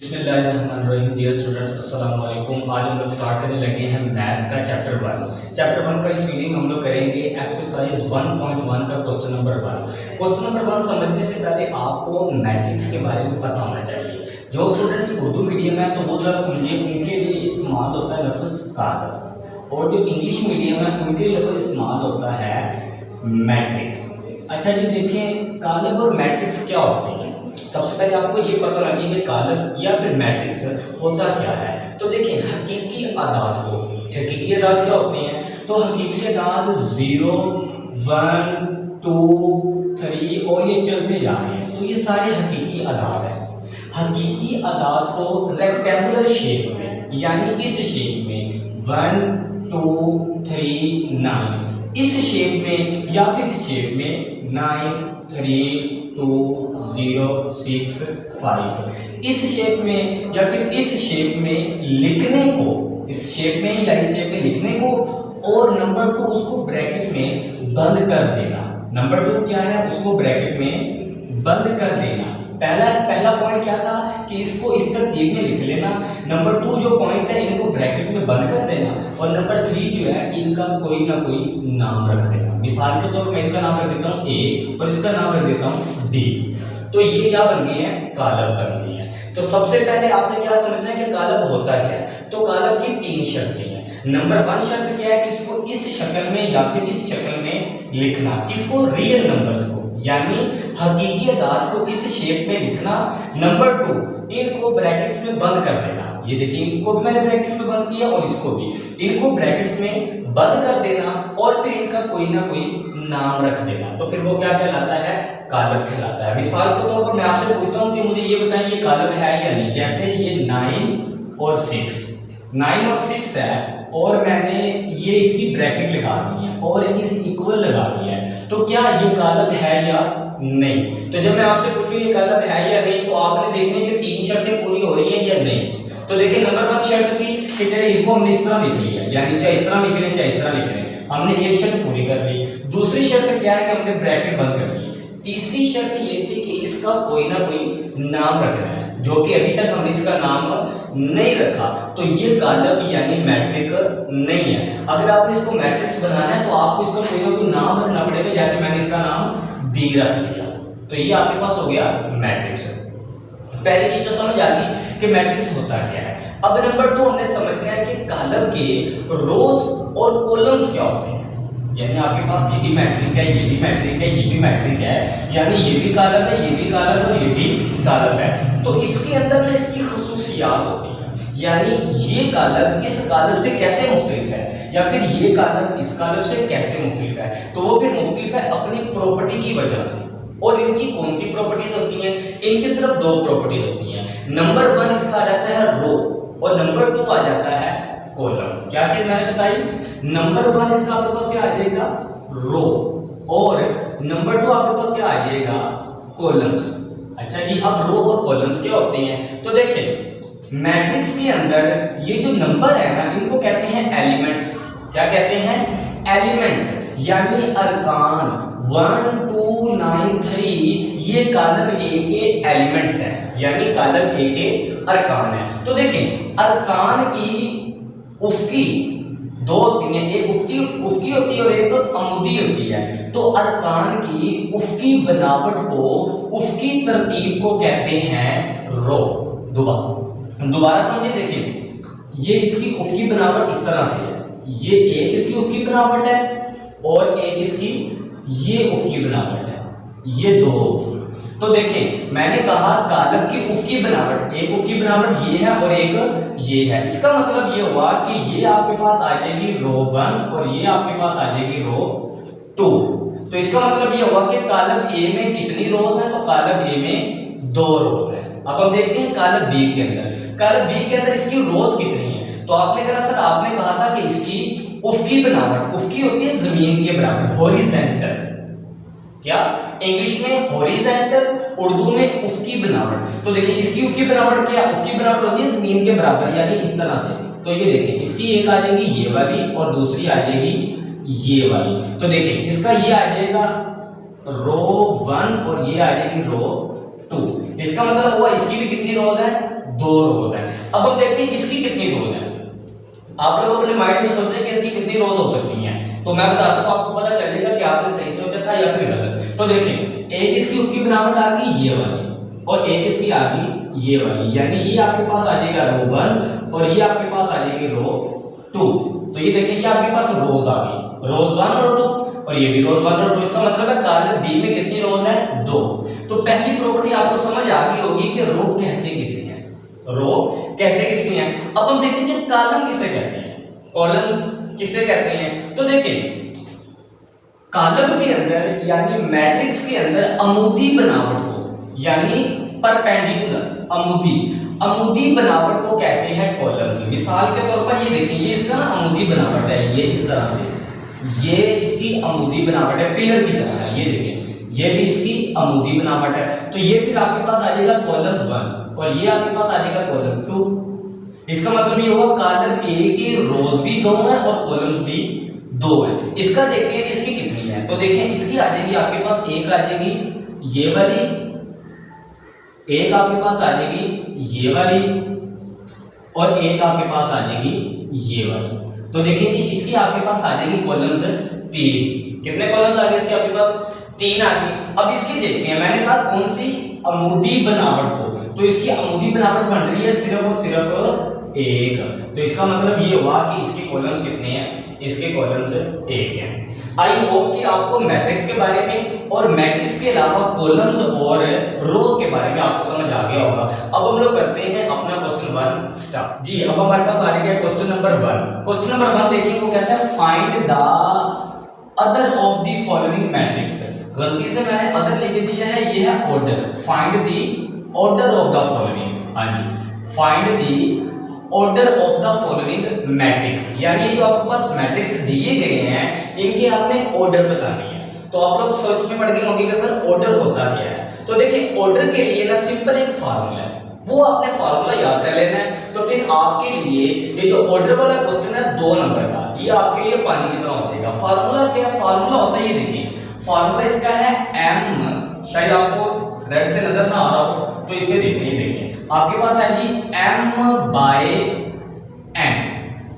बिस्मिल्लाहिर्रहमानिर्रहीम। Dear students, अस्सलाम वालेकुम। आज हम लोग स्टार्ट करने लगे हैं मैथ का चैप्टर 1 का। इस वीडियो में हम लोग करेंगे एक्सरसाइज 1.1 का क्वेश्चन नंबर 1। क्वेश्चन नंबर 1 समझने से पहले आपको मैट्रिक्स के बारे में पता होना चाहिए। जो स्टूडेंट्स उर्दू मीडियम है तो वो ज़रा समझिए, उनके लिए इस्तेमाल होता है लफ्ज़ कालब, और जो इंग्लिश मीडियम है उनके लिए लफ्ज़ इस्तेमाल होता है मैट्रिक्स। अच्छा जी, देखें कालब और मैट्रिक्स क्या होते हैं। सबसे पहले आपको ये पता होना चाहिए कि कालब या फिर मैट्रिक्स होता क्या है। तो देखिए, हकीकी अदाद को, हकीकी अदाद क्या होते हैं, तो हकीकी अदाद 0, 1, 2, 3 और ये चलते जा रहे हैं, तो ये सारे हकीकी अदाद हैं। हकीकी अदाद को रेक्टेंगुलर शेप में, यानी इस शेप में 1, 2, 3, 9, इस शेप में या फिर इस शेप में 9, 3, 2, 0, 6, 5, इस शेप में या फिर इस शेप में लिखने को, इस शेप में या इस शेप में लिखने को, और नंबर 2 उसको ब्रैकेट में बंद कर देना। नंबर 2 क्या है, उसको ब्रैकेट में बंद कर देना। पहला पॉइंट क्या था कि इसको इस तरतीब में लिख लेना। नंबर 2 जो पॉइंट है, इनको ब्रैकेट में बंद कर देना। और नंबर 3 जो है, इनका कोई ना कोई नाम रख देना। मिसाल के तौर पर मैं इसका नाम रख देता हूँ A और इसका नाम रख देता हूँ D। तो ये क्या बन गई है, कालब बन गई है। तो सबसे पहले आपने क्या समझना है कि कालब होता क्या है। तो कालब की 3 शर्तें हैं। नंबर 1 शर्त क्या है कि इसको इस शक्ल में या फिर इस शक्ल में लिखना। किसको, रियल नंबर्स को, यानी हकीकी अदाद को इस शेप में लिखना। नंबर 2, इनको ब्रैकेट्स में बंद कर देना। ये देखिए, इनको भी मैंने ब्रैकेट्स में बंद किया और इसको भी, इनको ब्रैकेट्स में बंद कर देना, और फिर इनका कोई ना कोई नाम रख देना। तो फिर वो क्या कहलाता है, कालब कहलाता है। मिसाल के तौर पर मैं आपसे पूछता हूँ कि मुझे ये बताइए ये कालब है या नहीं। जैसे ये 9 और 6 है, और मैंने ये इसकी ब्रैकेट लगा दी है और इस इक्वल लगा दिया है, तो क्या ये कालब है या नहीं। तो जब मैं आपसे पूछूं ये कालब है या नहीं, तो आपने देखने की 3 शर्तें पूरी हो रही हैं या नहीं। तो देखिए, नंबर 1 शर्त थी कि चलिए इसको हमने इस तरह लिख लिया, यानी चाहे इस तरह लिख लें चाहे इस तरह लिख लें, हमने एक शर्त पूरी कर ली। दूसरी शर्त क्या है कि हमने ब्रैकेट बंद कर ली। तीसरी शर्त ये थी कि इसका कोई ना कोई नाम रखना है, जो कि अभी तक हमने इसका नाम नहीं रखा। तो ये कालब यानी मैट्रिक नहीं है। अगर आपने इसको मैट्रिक्स बनाना है तो आपको इसका कोई ना कोई नाम रखना पड़ेगा। जैसे मैंने इसका नाम डी रख दिया, तो ये आपके पास हो गया मैट्रिक्स। पहली चीज तो समझ आ गई कि मैट्रिक्स होता क्या है। अब नंबर 2 हमने समझना है कि कालब के रोज और कॉलम्स क्या होते हैं। यानी आपके पास ये भी मैट्रिक है, ये भी मैट्रिक है, ये भी मैट्रिक है, यानी ये भी कालब है, ये भी कालब है और ये भी कालब है। तो इसके अंदर में इसकी खुसूसियात होती है, यानी ये कालब इस कालब से कैसे मुख्तलिफ है, या फिर ये कालब इस कालब से कैसे मुख्तलिफ है। तो वो फिर मुख्तलिफ है अपनी प्रॉपर्टी की वजह से। और इनकी कौन सी प्रॉपर्टीज होती हैं, इनकी सिर्फ 2 प्रॉपर्टीज होती हैं। नंबर 1 इसका आ जाता है रो, और नंबर 2 आ जाता है कॉलम। क्या चीज मैंने बताई, नंबर 1 इसका आपके पास क्या आ जाएगा, रो, और नंबर 2 आपके पास क्या आ जाएगा, कॉलम्स। अच्छा जी, अब रो और कॉलम्स क्या होते हैं। तो देखिए, मैट्रिक्स के अंदर ये जो नंबर है ना, इनको कहते हैं एलिमेंट्स। क्या कहते हैं, एलिमेंट्स, यानी अरकान। 1, 2, 9, 3 ये कालम A के एलिमेंट्स हैं, यानी कालम A के अरकान है। तो देखिए, अरकान की उफ़की 2 होती हैं, एक उफ़की होती है और एक अमुदी होती है। तो अरकान की उफ़की बनावट को, उफ़की तरतीब को कहते हैं रो। दोबारा समझिए, देखिए ये इसकी उफ़की बनावट इस तरह से है, ये एक इसकी उफ़की बनावट है और एक इसकी ये उफ़की बनावट है, ये 2 होगी। तो देखिए, मैंने कहा कालब की उफ़की बनावट, एक उफ़की बनावट ये है और एक ये है। इसका मतलब ये हुआ कि ये आपके पास आ जाएगी रो 1 और ये आपके पास आ जाएगी रो 2। तो इसका मतलब ये हुआ कि कालब A में कितनी रोज है, तो कालब A में 2 रोज है। अब हम देखते हैं कालब B के अंदर। कालब B के अंदर इसकी रोज कितनी है। तो आपने कहा सर, आपने कहा था कि इसकी उफ़की बनावट, उफ़की होती है जमीन के बराबर, हॉरिजॉन्टल। क्या, इंग्लिश में हॉरिजॉन्टल, उर्दू में उफ़की बनावट। तो देखिए, इसकी उफ़की बनावट क्या, उफ़की बनावट होती है जमीन के बराबर, यानी इस तरह से। तो ये देखिए, इसकी एक आ जाएगी ये वाली और दूसरी आ जाएगी ये वाली। तो देखिए, इसका ये आ जाएगा रो 1 और ये आ जाएगी रो 2। इसका मतलब हुआ इसकी भी कितनी रोज है, 2 रोज है। अब हम देखते हैं इसकी कितनी रोज है। आप लोग अपने माइंड में सोचते हैं कि इसकी कितनी रोज हो सकती हैं, तो मैं बताता हूँ, आपको पता चलेगा कि आपने सही सोचा था या फिर गलत। तो देखिए एक इसकी उसकी बनावट आ गई ये वाली, और एक इसकी आ गई ये वाली, यानी ये आपके पास आ जाएगा रो 1 और ये आपके पास आ जाएगी रो 2। तो ये देखिए ये आपके पास रोज आ गई, रोज 1 और 2, और ये भी रोज 1 और 2। इसका मतलब है कॉलम बी में कितनी रोज है? 2। तो पहली प्रॉपर्टी आपको समझ आ गई होगी कि रो कहते किसे हैं, रो कहते किसे हैं। अब हम देखते हैं कि कॉलम किसे कहते हैं, कॉलम्स किसे कहते हैं। तो देखिए कॉलम के अंदर यानी मैट्रिक्स के अंदर अमूदी बनावट को, यानी परपेंडिकुलर अमूदी बनावट को कहते हैं कॉलम्स। मिसाल के तौर पर ये देखिए ये इसका ना अमूदी बनावट है, ये इस तरह से, ये इसकी अमूदी बनावट है, पिलर की तरह है। ये देखिए ये भी इसकी अमूदी बनावट है। तो ये फिर आपके पास आ जाएगा कॉलम 1 और ये आपके पास आ जाएगा कॉलम 2। इसका मतलब ये होगा कॉलम ए की रोज भी 2 है और कॉलम्स भी 2 है। इसका देखते हैं कि इसकी कितनी है। तो देखिए इसकी आ जाएगी आपके पास, एक आ जाएगी ये वाली, एक आपके पास आ जाएगी ये वाली, और एक आपके पास आ जाएगी ये वाली। तो देखिए कि इसकी आपके पास आ जाएगी कॉलम्स 3। कितने कॉलम्स आ गए इसके आपके पास? 3 आ गई। अब इसकी देखते हैं, मैंने कहा कौन सी अमूदी बनावट को, तो इसकी अमूदी बनावट बन रही है सिर्फ और सिर्फ 1। तो इसका मतलब ये हुआ कि इसके कॉलम्स कितने हैं? इसके कॉलम्स 1 हैं। आई होप कि आपको मैट्रिक्स के बारे में और मैट्रिक्स के अलावा कॉलम्स और रोज के बारे में आपको समझ आ गया होगा। अब हम लोग करते हैं अपना क्वेश्चन 1 स्टार्ट। जी अब हमारे पास आ गया क्वेश्चन नंबर 1। क्वेश्चन नंबर 1 देखिए, वो कहता है find the other of the following matrix. गलती से मैंने अदर लिख दिया है, ये है order. Find the order of the following. हाँ जी, find the order of the following matrix, यानी जो आपके पास मैट्रिक्स दिए गए हैं इनके आपने ऑर्डर बतानी है। तो आप लोग सोच में पड़ गए होंगे कि सर ऑर्डर होता क्या है। तो देखिए ऑर्डर के लिए ना सिंपल एक फार्मूला है, वो आपने फार्मूला याद कर लेना है। तो फिर आपके लिए ये जो ऑर्डर वाला क्वेश्चन है 2 नंबर का, ये आपके लिए पानी की तरह हो जाएगा। फार्मूला क्या? फार्मूला होता है, ये देखिए फार्मूला इसका है m, शायद आपको रेड से नजर ना आ रहा हो तो इसे देखिए आपके पास है जी m/n।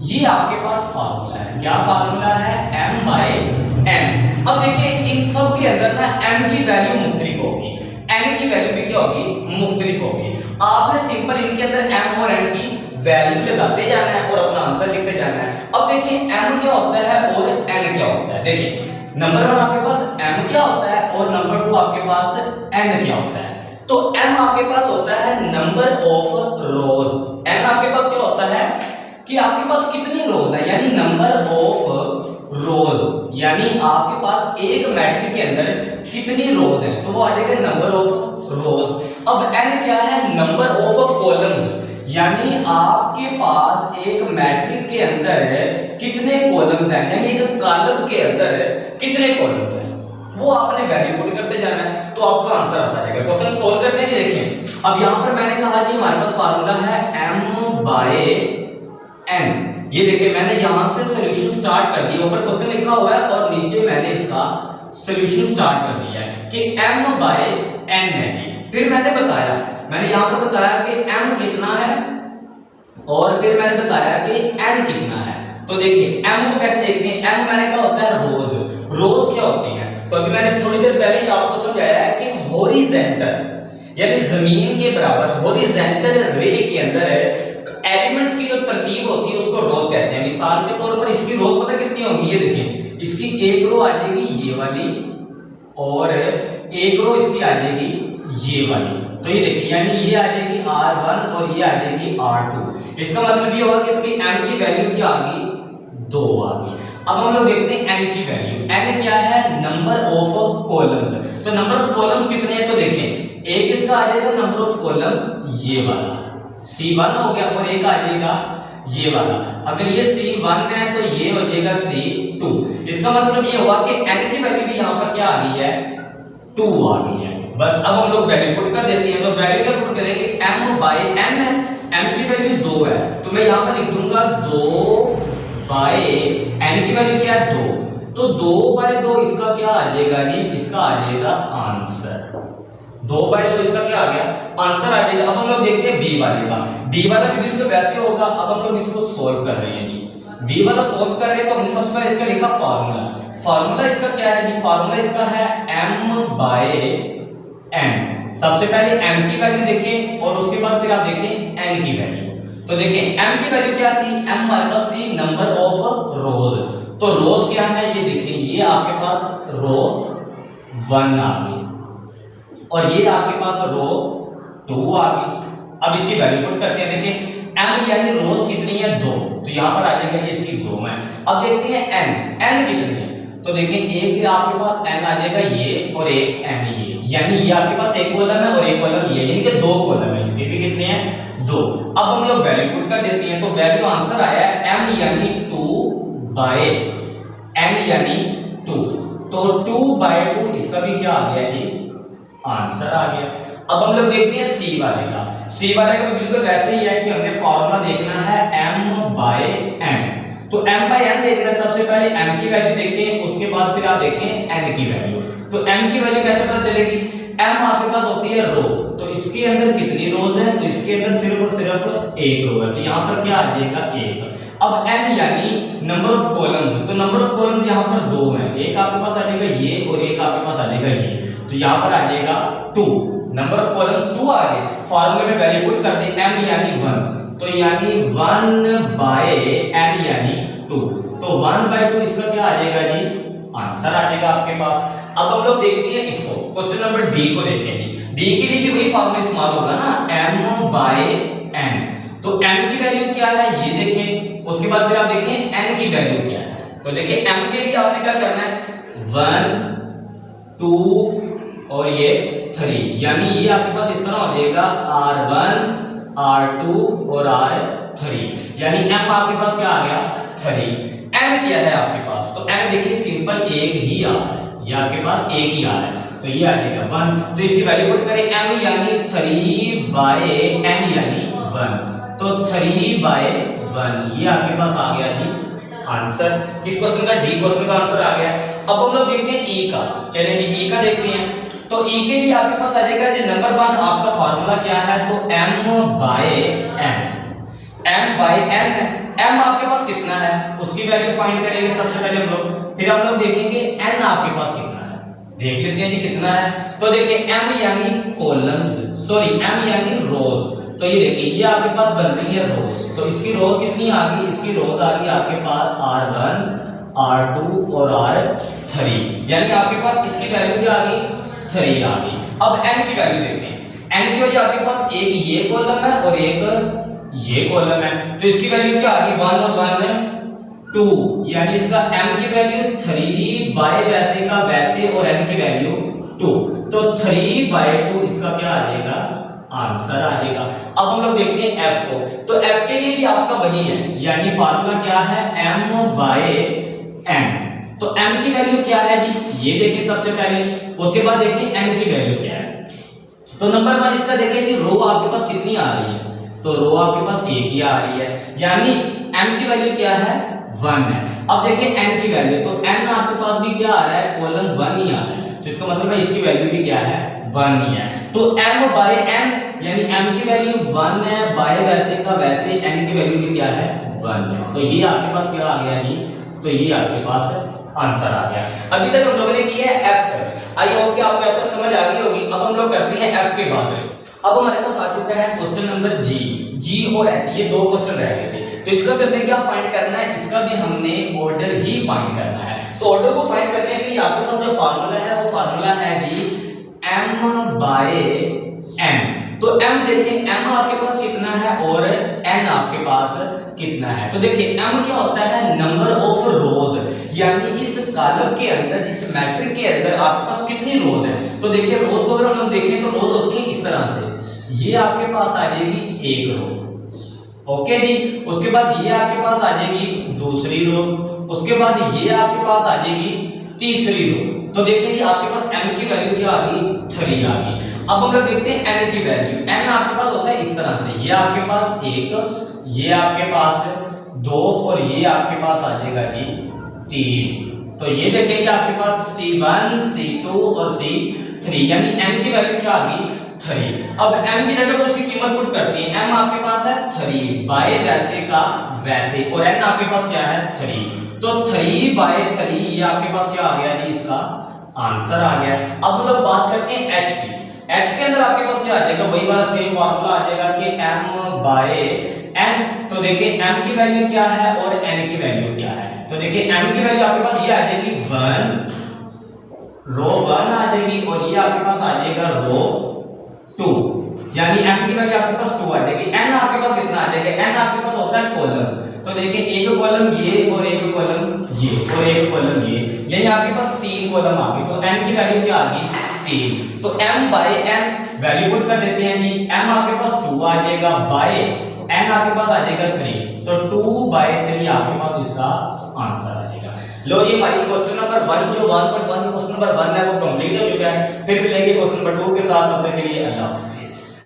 ये आपके पास फार्मूला है। क्या फार्मूला है? m/n। अब देखिए इन सब के अंदर ना m की वैल्यू मुख्तलिफ होगी, n की वैल्यू भी क्या होगी? मुख्तलिफ होगी। आपने सिंपल इनके अंदर m और n की वैल्यू लगाते जाना है और अपना आंसर लिखते जाना है। अब देखिए m क्या होता है और n क्या होता है। देखिए नंबर 1 आपके पास m क्या होता है और नंबर 2 आपके पास n क्या होता है। तो m आपके पास होता है नंबर ऑफ रोज। n आपके पास क्या होता है कि आपके पास कितनी रोज है, यानी नंबर ऑफ रोज, यानी आपके पास एक मैट्रिक्स के अंदर कितनी रोज है, तो वो आ जाएगा नंबर ऑफ रोज। अब n क्या है? नंबर ऑफ कॉलम्स, यानी आपके पास एक मैट्रिक्स के अंदर कितने कॉलम्स हैं, यानी एक कॉलम के अंदर कितने कॉलम्स हैं, वो आपने वैल्यू पुट करते जाना है तो आपको आंसर आता जाएगा। क्वेश्चन सोल्व करने की देखिए, अब यहां पर मैंने कहा जी हमारे पास फार्मूला है m/n। ये देखिए मैंने यहां से सॉल्यूशन स्टार्ट कर दिया, ऊपर क्वेश्चन लिखा हुआ है और नीचे मैंने इसका सॉल्यूशन स्टार्ट कर दिया है कि m/n है जी। फिर मैंने यहां पर बताया कि m कितना है और फिर मैंने बताया कि n कितना है। तो देखिए m को कैसे देखते हैं? m मैंने कहा होता है रोज। रोज क्या होती है? तो अभी मैंने थोड़ी देर पहले ही आपको समझाया है कि हॉरिजॉन्टल यानी जमीन के बराबर हॉरिजॉन्टल रे के अंदर एलिमेंट्स की जो तरतीब होती है उसको रोज कहते हैं। मिसाल के तौर पर इसकी रोज पता कितनी होगी? ये देखिए इसकी एक रो आ जाएगी ये वाली और एक रो इसकी आ जाएगी ये वाली। तो ये देखिए यानी ये आ जाएगी R1 और ये आ जाएगी R2। इसका मतलब ये होगा कि इसकी m की वैल्यू क्या आ गई? 2 आ गई। अब हम लोग देखते हैं n की वैल्यू। n क्या है? Number of columns. तो नंबर ऑफ कॉलम्स कितने हैं? तो देखिए एक इसका आ जाएगा नंबर ऑफ कॉलम ये वाला C1 हो गया और एक आ जाएगा ये वाला। अगर ये C1 है तो ये हो जाएगा C2। इसका मतलब ये हुआ कि n की वैल्यू भी यहाँ पर क्या आ गई है? 2 आ गई है। बस अब हम लोग वैल्यू पुट कर देते हैं। तो वैल्यू क्या पुट करेंगे? m/n है, m की वैल्यू 2 है तो मैं यहाँ पर लिख दूंगा 2/n की वैल्यू क्या है? 2। तो 2/2 इसका क्या आ जाएगा जी? इसका आ जाएगा आंसर। 2/2 इसका क्या आ गया आंसर आ जाएगा। अब हम लोग देखते हैं बी वाले का। बी वाला भी बिल्कुल वैसे होगा। अब हम लोग इसको सोल्व कर रहे हैं जी। बी वाला सोल्व कर रहे हैं तो हमने सबसे पहले इसका लिखा फार्मूला। फार्मूला इसका क्या है जी? फार्मूला इसका है m/n। सबसे पहले m की वैल्यू देखें और उसके बाद फिर आप देखें n की वैल्यू। तो देखें m की वैल्यू क्या थी? m हमारे पास थी नंबर ऑफ रोज। तो रोज क्या है ये देखें, ये आपके पास रो 1 आ गई और ये आपके पास रो 2 आ गई। अब इसकी वैल्यू पुट करते हैं। देखें m यानी रोज कितनी है 2, तो यहां पर आ जाएगा ये इसकी 2 है। अब देखते हैं n कितनी है। तो देखें एक आपके पास n आ जाएगा ये और एक n ये, यानी ये आपके पास एक कॉलम है और एक कॉलम ये, यानी कि 2 कॉलम है। इसके भी कितने हैं 2। अब हम लोग वैल्यू पुट कर देते हैं। तो वैल्यू आंसर आया है m यानी 2/n यानी 2। तो 2/2 इसका भी क्या आ गया जी आंसर आ गया। अब हम लोग देखते हैं सी वाले का। सी वाले का बिल्कुल वैसे ही है कि हमने फार्मूला देखना है m/n। तो m/n देखना है। सबसे पहले m की वैल्यू देखें, उसके बाद फिर आप देखें n की वैल्यू। तो m की वैल्यू कैसे पता चलेगी? m आपके पास होती है रो, तो इसके अंदर कितनी रोज है? तो इसके अंदर सिर्फ और सिर्फ एक रो है, तो यहाँ पर क्या आ जाएगा 1। अब n यानी नंबर ऑफ कॉलम्स। तो नंबर ऑफ कॉलम्स यहाँ पर 2 है, एक आपके पास आ जाएगा ये और एक आपके पास आ जाएगा ये, तो यहाँ पर आ जाएगा 2। नंबर ऑफ कॉलम्स 2 आ गए। फार्मूले में वैल्यू पुट कर दें m यानी 1, तो यानी 1/n यानी 2। तो 1/2 इसका क्या आ जाएगा जी आंसर आ जाएगा आपके पास। अब हम लोग देखते हैं इसको, क्वेश्चन नंबर डी को देखेंगे। डी के लिए भी वही फार्मूला इस्तेमाल होगा ना m/n। तो m की वैल्यू क्या है ये देखें, उसके बाद फिर आप देखें n की वैल्यू क्या है। तो देखिए m के लिए आपने क्या करना है 1 2 और ये 3, यानी ये आपके पास इस तरह हो जाएगा r1 r2 और r3, यानी m आपके पास क्या आ गया 3। n क्या है आपके पास? तो n देखिए सिंपल एक ही आ रहा है, ये आपके पास एक ही आ रहा है, तो ये आ जाएगा 1। तो इसकी वैल्यू पुट करें m यानी 3/n यानी 1, तो 3/1 ये आपके पास आ गया जी आंसर। किस क्वेश्चन का? डी क्वेश्चन का आंसर आ गया। अब हम लोग देखते हैं ई का। चलिए जी ई का देखते हैं। तो ई के लिए आपके पास आ जाएगा जी नंबर 1 आपका फार्मूला क्या है? तो m/n। m आपके पास कितना है उसकी वैल्यू फाइंड करेंगे सबसे पहले हम लोग, फिर हम लोग देखेंगे n आपके पास कितना है। देख लेते हैं जी कितना है। तो देखिए m यानी कॉलम्स, सॉरी m यानी रोज। तो ये देखिए ये आपके पास बन रही है रोज, तो इसकी रोज कितनी आ गई? इसकी रोज आ गई आपके पास r1 r2 और r3, यानी आपके पास इसकी वैल्यू क्या आ गई 3 आ गई। अब n की वैल्यू देखते हैं। n की वजह आपके पास एक ये कॉलम है और एक ये कॉलम है, तो इसकी वैल्यू क्या आ गई 1 और 1 2, यानी इसका m की वैल्यू 3 वैसे का वैसे और n की वैल्यू 2, तो 3/2 इसका क्या आ जाएगा आंसर आ जाएगा। अब हम लोग देखते हैं f को। तो f के लिए भी आपका वही है, यानी फार्मूला क्या है m/n। तो m की वैल्यू क्या है जी ये देखिए सबसे पहले, उसके बाद देखिए n की वैल्यू क्या है। तो नंबर 1 इसका देखिए कि रो आपके पास कितनी आ रही है? तो रो आपके पास एक ही आ रही है, यानी m की वैल्यु क्या है 1 है। अब देखिए n की वैल्यू, तो n आपके पास भी क्या आ रहा है कॉलम 1 ही आ रहा है, तो इसका मतलब है इसकी वैल्यू भी क्या है 1 ही है। तो m/n यानी m की वैल्यू 1 है, बाय वैसे का वैसे n की वैल्यू भी क्या है 1 है। तो ये आपके पास क्या आ गया जी, तो ये आपके पास आंसर आ गया। अभी तक हम लोगों ने किया है f तक। आई होप कि आपको f तक समझ आ गई होगी। अब हम लोग करते हैं f के बाद। अब हमारे पास आ चुका है क्वेश्चन नंबर जी और h, ये 2 क्वेश्चन रह गए थे। तो इसका हमने क्या फाइंड करना है? इसका भी हमने ऑर्डर ही फाइंड करना है। तो ऑर्डर को फाइंड करने के लिए आपके पास जो फार्मूला है वो फार्मूला है जी m/n। तो m देखिए m आपके पास कितना है और n आपके पास कितना है। तो देखिए m क्या होता है नंबर ऑफ रोज, यानी इस कॉलम के अंदर, इस मैट्रिक्स के अंदर आपके पास कितनी रोज है। तो देखिए रोज को अगर हम लोग देखें तो रोज होती है इस तरह से, ये आपके पास आ जाएगी एक रो, ओके जी। उसके बाद ये आपके पास आ जाएगी दूसरी रो, उसके बाद ये आपके पास आ जाएगी तीसरी रो। तो देखिए ये आपके पास m की वैल्यू क्या आ गई 3 आ गई। अब हम लोग देखते हैं n की वैल्यू। n आपके पास होता है इस तरह से, ये आपके पास 1, ये आपके पास 2 और ये आपके पास आ जाएगा जी 3। तो ये देखिए आपके पास C1 C2 और C3 3, यानी m की वैल्यू क्या आ गई 3। अब m की जगह पर उसकी कीमत पुट करते हैं। m आपके पास है 3 बाय वैसे का वैसे, और n आपके पास क्या है 3, तो 3 बाय 3 ये आपके पास क्या आ गया जी, इसका आंसर आ गया। अब हम लोग बात करते हैं h की। h के अंदर आपके पास क्या आ जाएगा, वही वाला सेम फार्मूला आ जाएगा कि m बाय n। तो देखिए m की वैल्यू क्या है और n की वैल्यू क्या है। तो देखिए m की वैल्यू आपके पास ये आ जाएगी 1, रो 1 आ जाएगी, और ये आपके पास आ जाएगा रो 2, यानी m की वैल्यू आपके पास 2 आ जाएगी। n आपके पास कितना आ जाएगा, n आपके पास होता है कॉलम। तो देखिए एक कॉलम ये और एक कॉलम ये और एक कॉलम ये, यानी आपके पास 3 कॉलम आ गए। तो n की वैल्यू क्या आ गई 3। तो m by n value put कर देते हैं जी। m आपके पास 2 आ जाएगा बाय n आपके पास आ जाएगा 3, तो 2 बाय 3 आपके पास इसका आंसर आ जाएगा। लो जी हमारी क्वेश्चन नंबर 1 जो 1.1 क्वेश्चन नंबर 1 है वो कंप्लीट हो चुका है। फिर मिलेंगे क्वेश्चन नंबर 2 के साथ, तब तक के लिए अल्लाह हाफिज़।